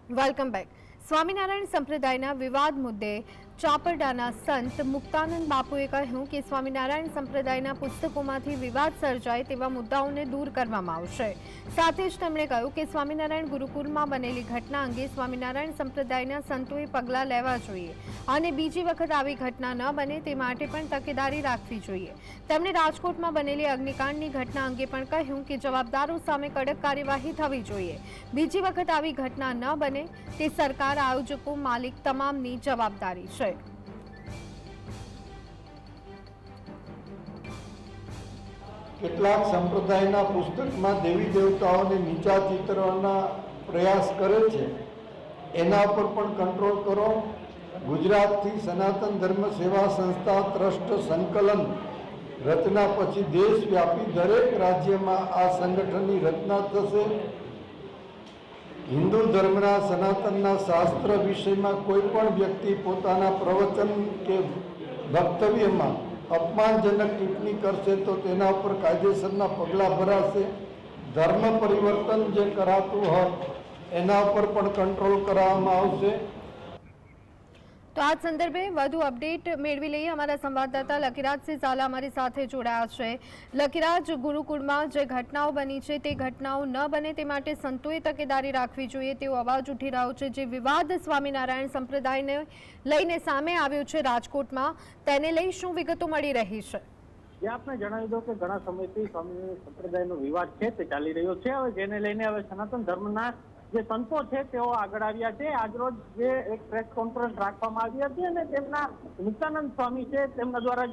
Welcome back. Swaminarayan સંપ્રદાયના વિવાદ મુદ્દે ચાપરડાના સંત મુક્તાનંદ બાપુએ કહ્યું કે સ્વામિનારાયણ સંપ્રદાયના પુસ્તકોમાંથી વિવાદ સર્જાય તેવા મુદ્દાઓને દૂર કરવામાં આવશે। સાથે જ તેમણે કહ્યું કે સ્વામિનારાયણ ગુરુકુળમાં બનેલી ઘટના અંગે સ્વામિનારાયણ સંપ્રદાયના સંતોએ પગલાં લેવા જોઈએ અને બીજી વખત આવી ઘટના ન બને તે માટે પણ તકેદારી રાખવી જોઈએ। તેમણે રાજકોટમાં બનેલી અગ્નિકાંડની ઘટના અંગે પણ કહ્યું કે જવાબદારો સામે કડક કાર્યવાહી થવી જોઈએ। બીજી વખત આવી ઘટના ન બને તે સરકાર, આયોજકો, માલિક તમામની જવાબદારી છે। કેટલાક સંપ્રદાયના પુસ્તકમાં દેવી દેવતાઓને નીચા ચિતરવાના પ્રયાસ કરે છે, એના પર પણ કંટ્રોલ કરો। ગુજરાતથી સનાતન ધર્મ સેવા સંસ્થા ટ્રસ્ટ સંકલન રચના પછી દેશવ્યાપી દરેક રાજ્યમાં આ સંગઠનની રચના થશે। હિન્દુ ધર્મના સનાતનના શાસ્ત્ર વિષયમાં કોઈ પણ વ્યક્તિ પોતાના પ્રવચન કે વક્તવ્યમાં અપમાનજનક ટિપ્પણી કરશે તો તેના ઉપર કાયદેસરના પગલાં ભરાશે। ધર્મ પરિવર્તન જે કરાતું હોય એના ઉપર પણ કંટ્રોલ કરવામાં આવશે। તો આ સંદર્ભે વધુ અપડેટ મેળવી લઈએ। અમારા સંવાદદાતા લકીરાજસિંહ ઝાલા અમારી સાથે જોડાયા છે। લકીરાજ, ગુરુકુળમાં જે ઘટનાઓ બની છે તે ઘટનાઓ ન બને તે માટે સંતોએ તકેદારી રાખવી જોઈએ તેવો અવાજ ઉઠી રહ્યો છે। જે વિવાદ સ્વામિનારાયણ સંપ્રદાયને લઈને સામે આવ્યો છે રાજકોટમાં, તેને લઈ શું વિગતો મળી રહી છે? આપને જણાવી દો કે ઘણા સમયથી સ્વામિનારાયણ સંપ્રદાયનો વિવાદ છે તે ચાલી રહ્યો છે। હવે જેને લઈને હવે સનાતન ધર્મના જે સંતો છે તેઓ આગળ આવ્યા છે। આજરોજ જે એક પ્રેસ કોન્ફરન્સ રાખવામાં આવી હતી અને તેમના મુક્તાનંદ સ્વામી છે તેમના દ્વારા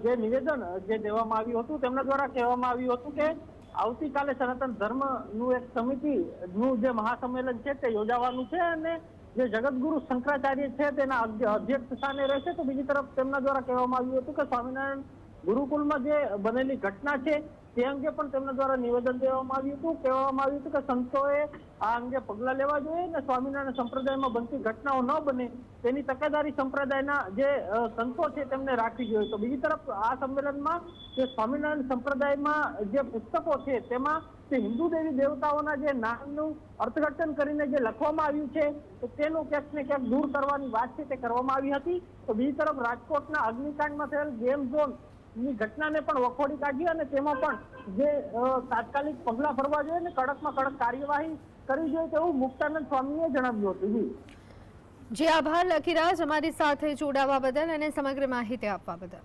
જે નિવેદન જે દેવામાં આવ્યું હતું તેમના દ્વારા કહેવામાં આવ્યું હતું કે આવતીકાલે સનાતન ધર્મનું એક સમિતિનું જે મહાસંમેલન છે તે યોજાવાનું છે અને જે જગતગુરુ શંકરાચાર્ય છે તેના અધ્યક્ષ સ્થાને રહેશે। તો બીજી તરફ તેમના દ્વારા કહેવામાં આવ્યું હતું કે સ્વામિનારાયણ ગુરુકુળમાં જે બનેલી ઘટના છે તે અંગે પણ તેમના દ્વારા નિવેદન દેવામાં આવ્યું હતું। કહેવામાં આવ્યું હતું કે સંતોએ આ અંગે પગલાં લેવા જોઈએ અને સ્વામિનારાયણ સંપ્રદાયમાં બનતી ઘટનાઓ ન બને તેની તકેદારી સંપ્રદાયના જે સંતો છે તેમને રાખવી જોઈએ। તો બીજી તરફ આ સંમેલનમાં જે સ્વામિનારાયણ સંપ્રદાયમાં જે પુસ્તકો છે તેમાં જે હિન્દુ દેવી દેવતાઓના જે નામનું અર્થઘટન કરીને જે લખવામાં આવ્યું છે તો તેનું ક્યાંક ને ક્યાંક દૂર કરવાની વાત છે તે કરવામાં આવી હતી। તો બીજી તરફ રાજકોટના અગ્નિકાંડમાં થયેલ ગેમ ઝોન ની ઘટનાને પણ વખોડી કાઢી અને તેમાં પણ જે તાત્કાલિક પગલાં ભરવા જોઈએ અને કડકમાં કડક કાર્યવાહી કરવી જોઈએ તેવું મુક્તાનંદ સ્વામીએ જણાવ્યું હતું। જી આભાર લકીરાજ, અમારી સાથે જોડાવા બદલ અને સમગ્ર માહિતી આપવા બદલ।